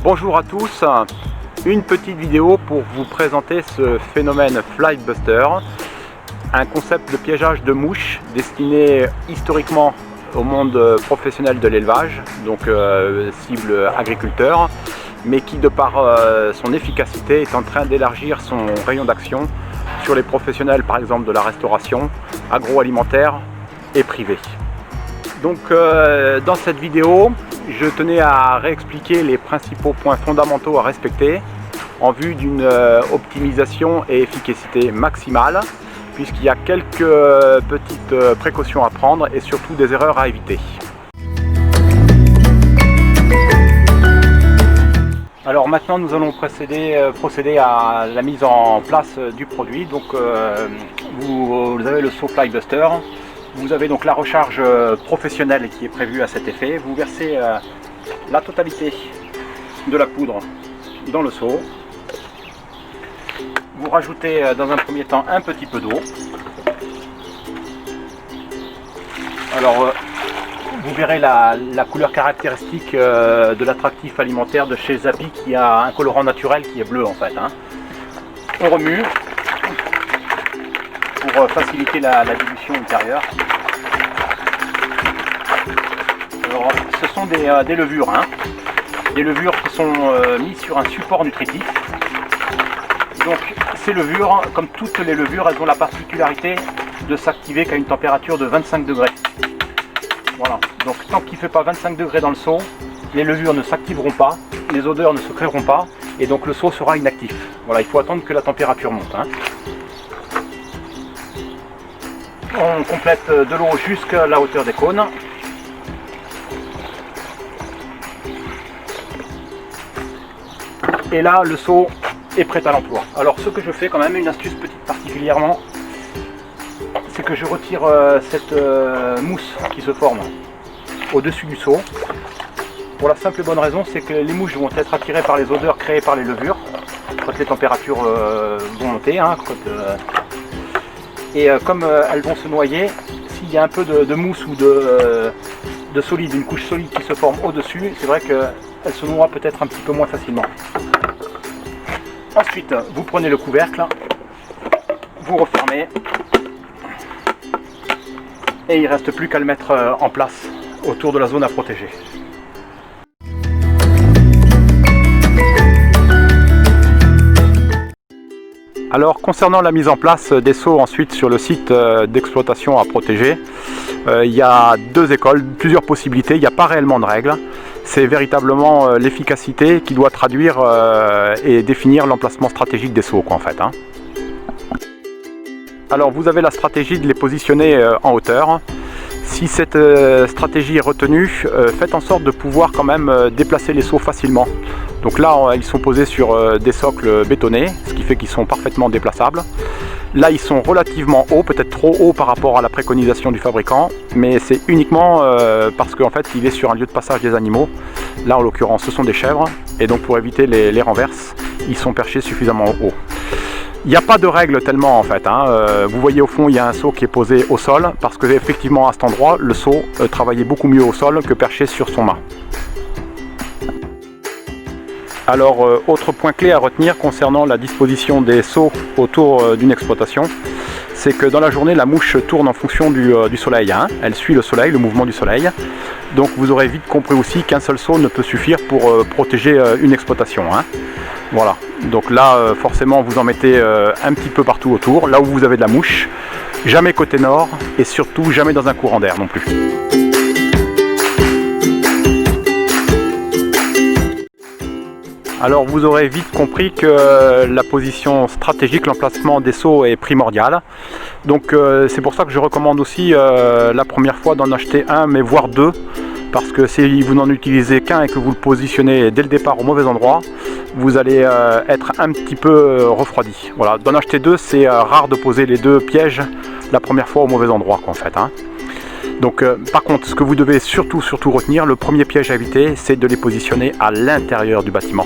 Bonjour à tous, une petite vidéo pour vous présenter ce phénomène Flybuster, un concept de piégeage de mouches destiné historiquement au monde professionnel de l'élevage, donc cible agriculteur, mais qui de par son efficacité est en train d'élargir son rayon d'action sur les professionnels par exemple de la restauration, agroalimentaire et privée. Donc dans cette vidéo, je tenais à réexpliquer les principaux points fondamentaux à respecter en vue d'une optimisation et efficacité maximale, puisqu'il y a quelques petites précautions à prendre et surtout des erreurs à éviter. Alors maintenant nous allons procéder à la mise en place du produit. Donc vous avez le seau Flybuster. Vous avez donc la recharge professionnelle qui est prévue à cet effet. Vous versez la totalité de la poudre dans le seau. Vous rajoutez dans un premier temps un petit peu d'eau. Alors vous verrez la couleur caractéristique de l'attractif alimentaire de chez Zappi qui a un colorant naturel qui est bleu en fait. On remue pour faciliter la dilution ultérieure. Alors, ce sont des levures, des levures qui sont mises sur un support nutritif. Donc ces levures, comme toutes les levures, elles ont la particularité de s'activer qu'à une température de 25 degrés. Voilà, donc tant qu'il ne fait pas 25 degrés dans le seau, les levures ne s'activeront pas, les odeurs ne se créeront pas, et donc le seau sera inactif. Voilà, il faut attendre que la température monte. On complète de l'eau jusqu'à la hauteur des cônes. Et là, le seau est prêt à l'emploi. Alors ce que je fais quand même, une astuce petite particulièrement, c'est que je retire cette mousse qui se forme au-dessus du seau. Pour la simple et bonne raison, c'est que les mouches vont être attirées par les odeurs créées par les levures, quand les températures vont monter. Et comme elles vont se noyer, s'il y a un peu de mousse ou de solide, une couche solide qui se forme au-dessus, c'est vrai qu'elle se noie peut-être un petit peu moins facilement. Ensuite, vous prenez le couvercle, vous refermez, et il ne reste plus qu'à le mettre en place autour de la zone à protéger. Alors concernant la mise en place des seaux ensuite sur le site d'exploitation à protéger, il y a deux écoles, plusieurs possibilités, il n'y a pas réellement de règles. C'est véritablement l'efficacité qui doit traduire et définir l'emplacement stratégique des seaux en fait. Alors vous avez la stratégie de les positionner en hauteur. Si cette stratégie est retenue, faites en sorte de pouvoir quand même déplacer les seaux facilement. Donc là ils sont posés sur des socles bétonnés, ce qui fait qu'ils sont parfaitement déplaçables. Là ils sont relativement hauts, peut-être trop hauts par rapport à la préconisation du fabricant, mais c'est uniquement parce qu'en fait il est sur un lieu de passage des animaux. Là en l'occurrence ce sont des chèvres, et donc pour éviter les renverses, ils sont perchés suffisamment haut. Il n'y a pas de règle tellement en fait. Vous voyez au fond il y a un seau qui est posé au sol, parce que effectivement à cet endroit le seau travaillait beaucoup mieux au sol que perché sur son mât. Alors autre point clé à retenir concernant la disposition des seaux autour d'une exploitation, c'est que dans la journée la mouche tourne en fonction du soleil, elle suit le soleil, le mouvement du soleil. Donc vous aurez vite compris aussi qu'un seul seau ne peut suffire pour protéger une exploitation. Voilà, donc là forcément vous en mettez un petit peu partout autour, là où vous avez de la mouche, jamais côté nord et surtout jamais dans un courant d'air non plus. Alors vous aurez vite compris que la position stratégique, l'emplacement des seaux est primordial. Donc c'est pour ça que je recommande aussi la première fois d'en acheter un, mais voire deux. Parce que si vous n'en utilisez qu'un et que vous le positionnez dès le départ au mauvais endroit, vous allez être un petit peu refroidi. Voilà, d'en acheter deux, c'est rare de poser les deux pièges la première fois au mauvais endroit en fait. Donc par contre, ce que vous devez surtout retenir, le premier piège à éviter, c'est de les positionner à l'intérieur du bâtiment.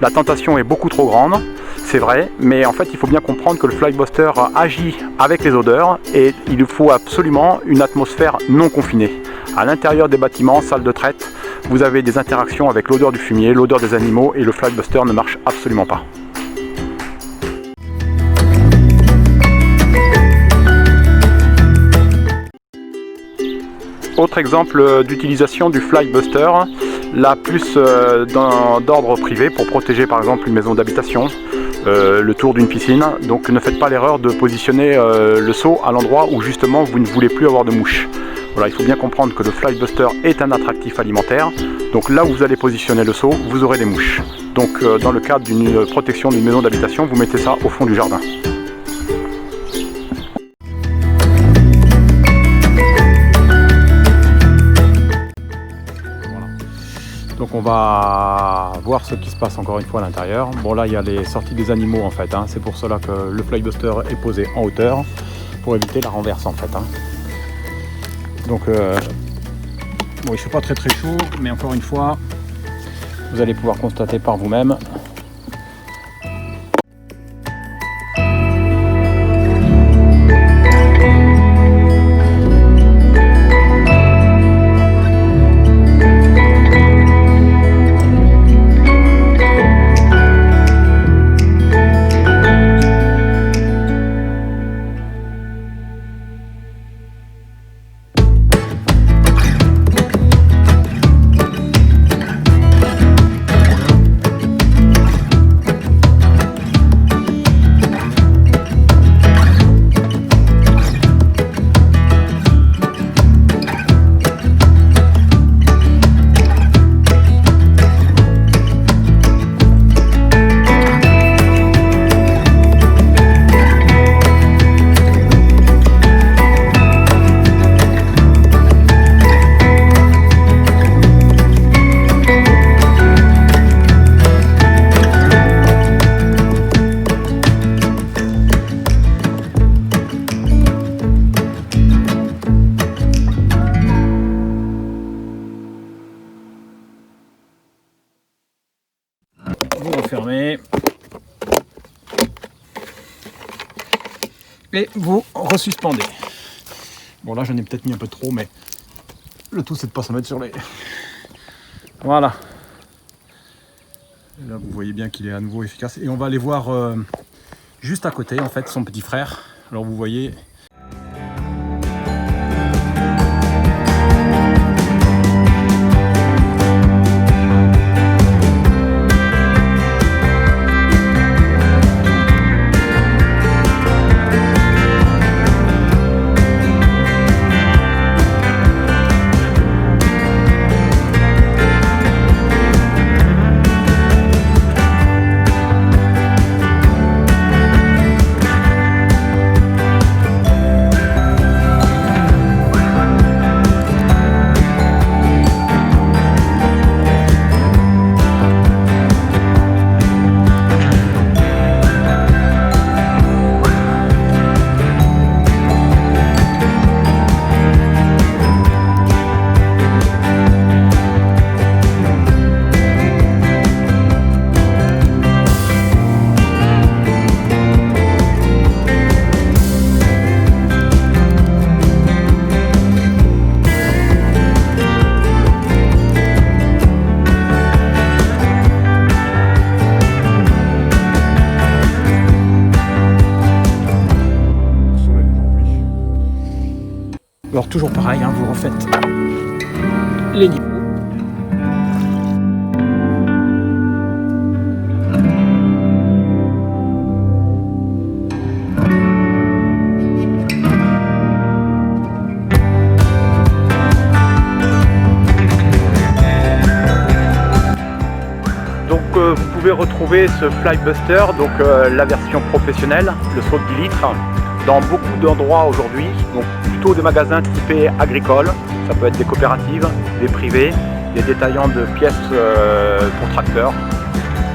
La tentation est beaucoup trop grande, c'est vrai, mais en fait il faut bien comprendre que le Flybuster agit avec les odeurs et il faut absolument une atmosphère non confinée. À l'intérieur des bâtiments, salles de traite, vous avez des interactions avec l'odeur du fumier, l'odeur des animaux, et le Flybuster ne marche absolument pas. Autre exemple d'utilisation du Flybuster, là plus d'ordre privé pour protéger par exemple une maison d'habitation, le tour d'une piscine. Donc ne faites pas l'erreur de positionner le seau à l'endroit où justement vous ne voulez plus avoir de mouches. Voilà, il faut bien comprendre que le Flybuster est un attractif alimentaire. Donc là où vous allez positionner le seau, vous aurez des mouches. Donc dans le cadre d'une protection d'une maison d'habitation, vous mettez ça au fond du jardin. Donc on va voir ce qui se passe encore une fois à l'intérieur. Bon, là il y a les sorties des animaux en fait, hein. C'est pour cela que le Flybuster est posé en hauteur, pour éviter la renverse en fait, hein. Donc bon, il fait pas très chaud, mais encore une fois, vous allez pouvoir constater par vous-même. Vous refermez et vous resuspendez. Bon, là j'en ai peut-être mis un peu trop, mais le tout c'est de ne pas se mettre sur les... Voilà. Et là vous voyez bien qu'il est à nouveau efficace. Et on va aller voir juste à côté en fait son petit frère. Alors vous voyez... Alors toujours pareil, hein, vous refaites les niveaux. Donc vous pouvez retrouver ce Flybuster, donc la version professionnelle, le seau de 10 litres, dans beaucoup d'endroits aujourd'hui, donc plutôt des magasins typés agricoles, ça peut être des coopératives, des privés, des détaillants de pièces pour tracteurs.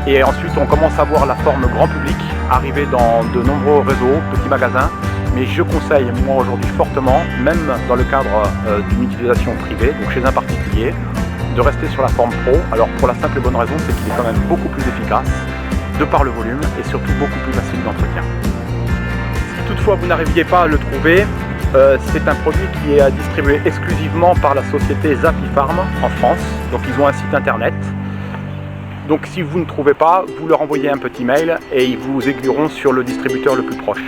Et ensuite on commence à voir la forme grand public arriver dans de nombreux réseaux, petits magasins. Mais je conseille moi aujourd'hui fortement, même dans le cadre d'une utilisation privée, donc chez un particulier, de rester sur la forme pro. Alors pour la simple et bonne raison, c'est qu'il est quand même beaucoup plus efficace, de par le volume et surtout beaucoup plus facile d'entretien. Si toutefois vous n'arriviez pas à le trouver, C'est un produit qui est distribué exclusivement par la société Zapifarm en France. Donc ils ont un site internet. Donc si vous ne trouvez pas, vous leur envoyez un petit mail et ils vous aiguilleront sur le distributeur le plus proche.